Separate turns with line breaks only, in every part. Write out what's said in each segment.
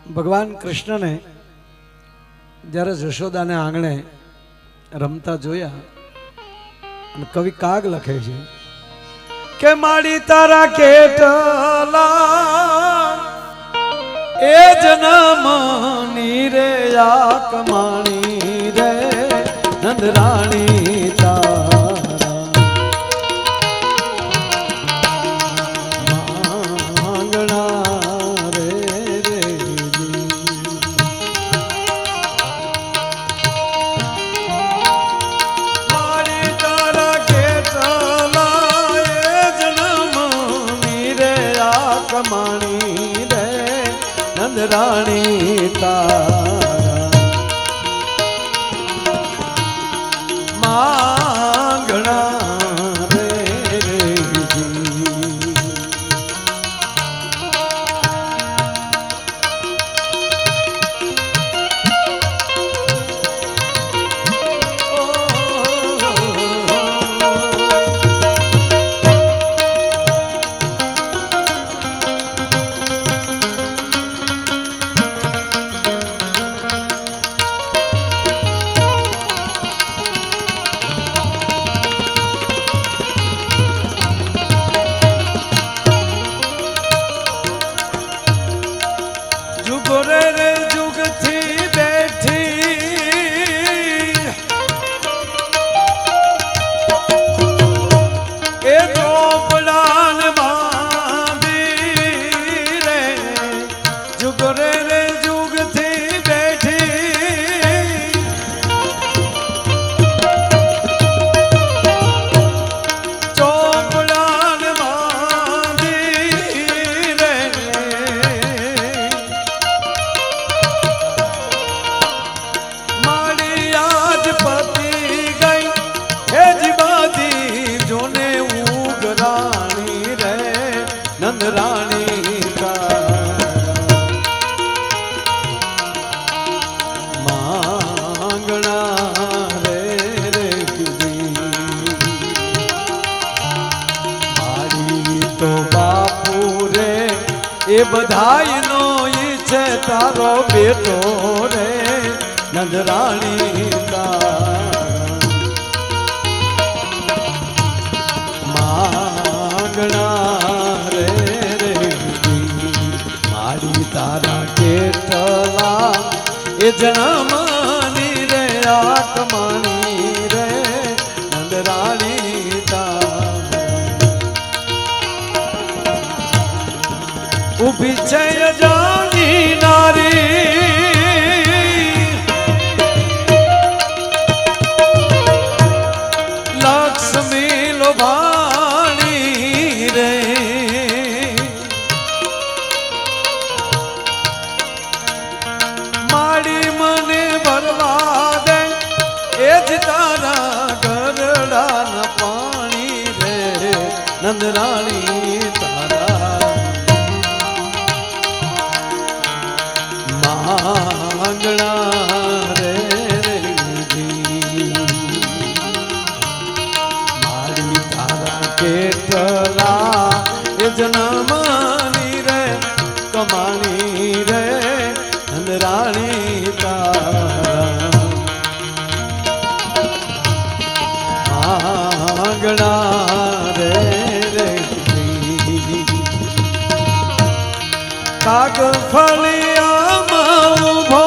ભગવાન કૃષ્ણને જ્યારે જશોદાને આંગણે રમતા જોયા અને કવિ કાગ લખે છે કે માડી તારા કેટલા એ જન્મની રે આ કમાણી રે નંદરાણી તારા કમાણી રે નંદરાણી તારા માંગણા રે નંદરાણી માંગણા રે રે મારી તો બાપુ રે એ બધાયનો ઈચ્છે તારો બેટો રે નંદરાણી માંગણા તારા કેટલા એ જન્મની રે આ કમાણી રે નંદરાણી તારા ઉભી છે જાની નારી લક્ષ્મી લોભાણી રે નંદરાણી તારા માંગણા રે મારી તારા કેટલા એ જન્મની રે કમાણી રે નંદરાણી તારા માંગણા કાગ ફળિયામાં ઉભો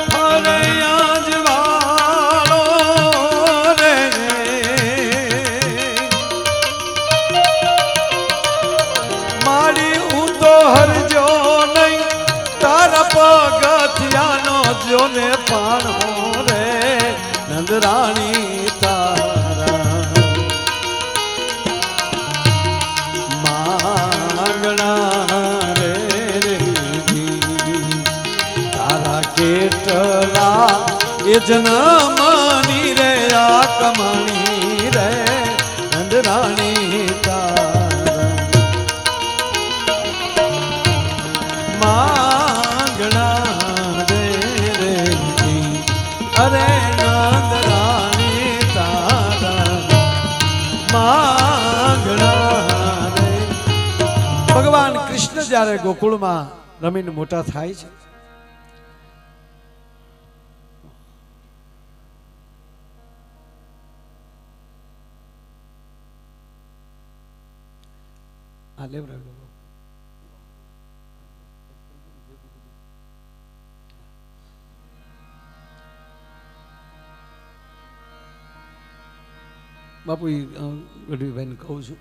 ફળિયા જ વાળો રે મારી હું તો હરજો નહીં તારા પગથિયાનો જોને પાણો રે નંદરાણી કેટલા એ જન્મની રે આ કમાણી રે નંદરાણી તારા માંગણા રે અરે નંદરાણી તારા માંગણા જ્યારે ગોકુળમાં રમીને મોટા થાય છે, બાપુ ગઢવીભાઈને કહું છું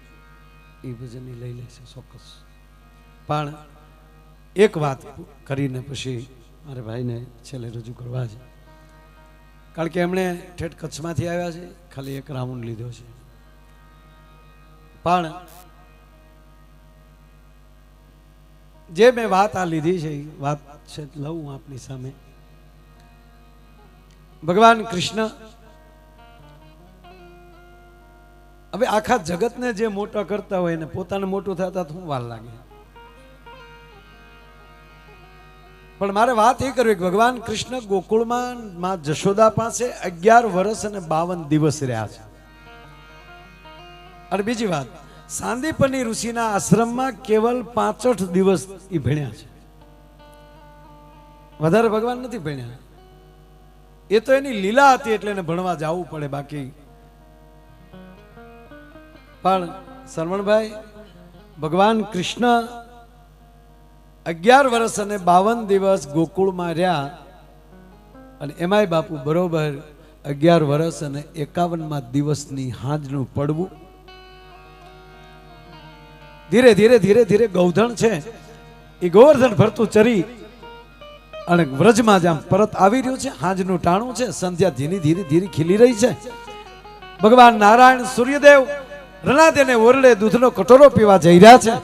એ ભજનની લઈ લેશે ચોક્કસ. પણ એક વાત કરીને પછી મારે ભાઈને છેલ્લે રજૂ કરવા છે, કારણ કે એમણે ઠેઠ કચ્છમાંથી આવ્યા છે, ખાલી એક રાઉન્ડ લીધો છે. પણ જે મેં વાત આ લીધી છે એ વાત છે લઉં આપની સામે. ભગવાન કૃષ્ણ હવે આખા જગતને જે મોટા કરતા હોય ને પોતાને મોટું થતા શું વાર લાગે? પણ મારે વાત એ કરવી કે ભગવાન કૃષ્ણ ગોકુળમાં માં જશોદા પાસે 11 વર્ષ અને 52 દિવસ રહ્યા છે. અને બીજી વાત, સાંદીપની ઋષિના આશ્રમમાં કેવલ 65 દિવસ એ ભણ્યા છે, વધારે ભગવાન નથી ભણ્યા. એ તો એની લીલા હતી એટલે એને ભણવા જવું પડે. બાકી પણ શરવણભાઈ, ભગવાન કૃષ્ણ 11 વર્ષ અને 52 દિવસ ગોકુળમાં રહ્યા, અને એમાંય બાપુ બરોબર 11 વર્ષ અને 51મા દિવસની હાંજનું પડવું. ધીરે ધીરે ધીરે ધીરે ગૌધણ છે એ ગોવર્ધન ફરતું ચરી અને વ્રજમાં જામ પરત આવી રહ્યું છે. હાંજનું ટાણું છે, સંધ્યા ધીરે ધીરે ધીરે ખીલી રહી છે. ભગવાન નારાયણ સૂર્યદેવ રણાદેને ઓરડે દૂધનો કટોરો પીવા જઈ રહ્યા છે.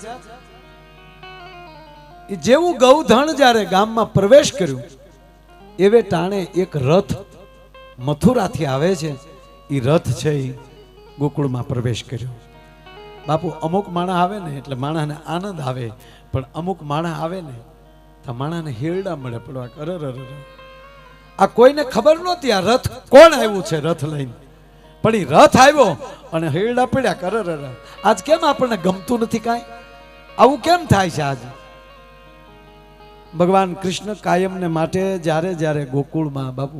જેવું ગૌધણ જ્યારે ગામમાં પ્રવેશ કર્યું એવે ટાણે એક રથ મથુરાથી આવે છે. એ રથ છે એ ગોકુળમાં પ્રવેશ કર્યો. બાપુ અમુક માણસ આવે ને એટલે માણસને આનંદ આવે, પણ અમુક માણસ આવે ને તો માણસને હેરડા મળે પડવા. અરર આ કોઈને ખબર નહોતી આ રથ કોણ આવ્યું છે રથ લઈને, પણ એ રથ આવ્યો અને હેરડા પડ્યા. અરર આજ કેમ આપણને ગમતું નથી કાંઈ? આવું કેમ થાય છે આજ? ભગવાન કૃષ્ણ કાયમને માટે જ્યારે જ્યારે ગોકુળમાં બાપુ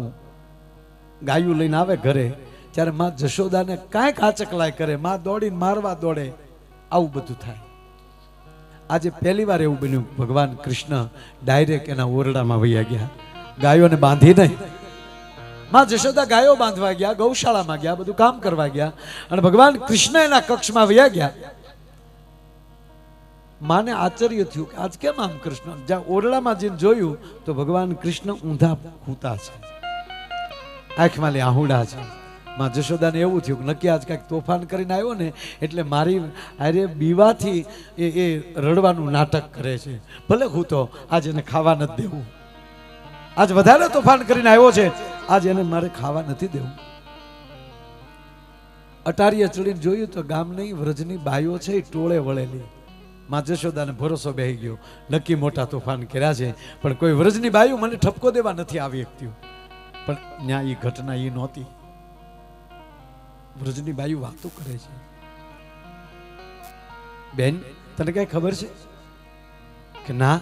ગાયું લઈને આવે ઘરે, ત્યારે માં જશોદાને કાંઈક આચકલાય કરે, માં દોડીને મારવા દોડે, આવું બધું થાય. આજે પહેલી વાર એવું બન્યું, ભગવાન કૃષ્ણ ડાયરેક્ટ એના ઓરડામાં વયા ગયા, ગાયોને બાંધી નહીં. માં જશોદા ગાયો બાંધવા ગયા, ગૌશાળામાં ગયા, બધું કામ કરવા ગયા, અને ભગવાન કૃષ્ણ એના કક્ષમાં વયા ગયા. માને આશ્ચર્ય થયું કે આજ કેમ આમ કૃષ્ણ? જ્યાં ઓરડામાં જઈને જોયું તો ભગવાન કૃષ્ણ ઊંધા ખૂતા છે, આંખમાં લે આહુડા છે. માં જશોદાને એવું થયું કે નક્કી આજ કંઈક તોફાન કરીને આવ્યો ને એટલે મારી અરે બીવાથી એ રડવાનું નાટક કરે છે. ભલે હું તો આજ એને ખાવા નથી દેવું, આજ વધારે તોફાન કરીને આવ્યો છે, આજ એને મારે ખાવા નથી દેવું. અટારીએ ચડીને જોયું તો ગામની વ્રજની બાઈઓ છે એ ટોળે વળેલી. માં જશોદાને ભરોસો બેહી ગયો, નક્કી મોટા તોફાન કર્યા છે, પણ કોઈ વ્રજની બાઈઓ મને ઠપકો દેવા નથી આવી શકતી. પણ ત્યાં એ ઘટના એ નહોતી. વ્રજની બાઈઓ વાતો કરે છે. બેન તને કઈ ખબર છે કે ના?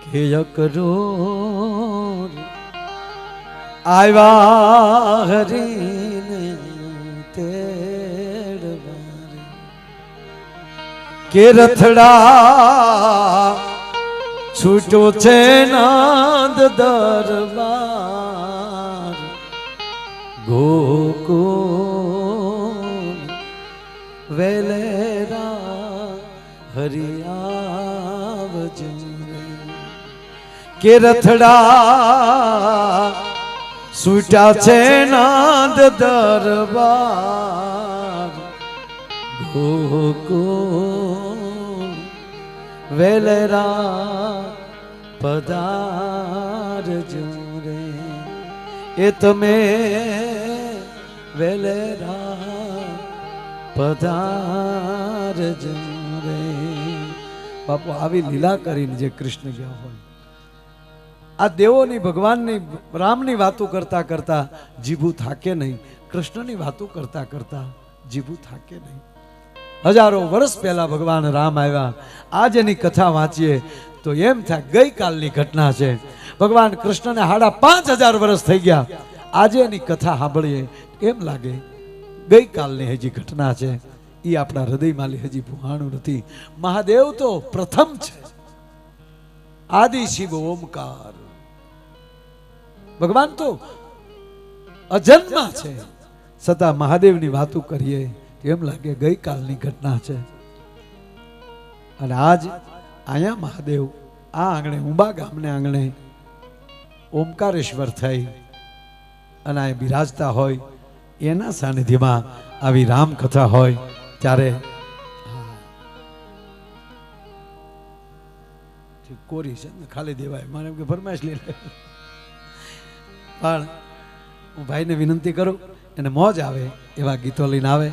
કે કરો આવ્યા હરીને તેડવારે, કે રથડા છૂટો છે નાદ દરબાર, ગોકુળ વેલેરા હરિયાવજો, કે રથડા છૂટ્યા છે નાદ દરબાર, ગોકુળ વેલેરા પધારજો રે. એ તમે વેલેરા પધારજો રે. બાપુ આવી લીલા કરીને જે કૃષ્ણ ગયા હોય, આ દેવોની ભગવાનની રામની વાતો કરતા કરતા જીભું થાકે નહીં, કૃષ્ણની વાતો કરતા કરતા જીભું થાકે નહીં.
હજારો વર્ષ પહેલા ભગવાન રામ આવ્યા. આજ એની કથા વાંચીએ તો એમ થાય ગઈકાલની ઘટના છે. ભગવાન કૃષ્ણને 5,500 વર્ષ થઈ ગયા. આજે એની કથા સાંભળીએ એમ લાગે ગઈકાલની હજી ઘટના છે. એ આપણા હૃદયમાં હજી ભૂહાણું નથી. મહાદેવ તો પ્રથમ છે, આદિ શિવ ઓમકાર. ભગવાન તો અજન્મા છે, છતાં મહાદેવની વાતો કરીએ એમ લાગે ગઈકાલની ઘટના છે. અને આજ અહીંયા મહાદેવ આ આંગણે, ઉંબા ગામને આંગણે ઓમકારેશ્વર થઈ અને આ બિરાજતા હોય, એના સાનિધ્યમાં આવી રામકથા હોય ત્યારે કોરી છે ને ખાલી દેવાય, મારે એમ કે ફરમાઈશ લઈ લે. પણ હું ભાઈને વિનંતી કરું, એને મોજ આવે એવા ગીતો લઈને આવે.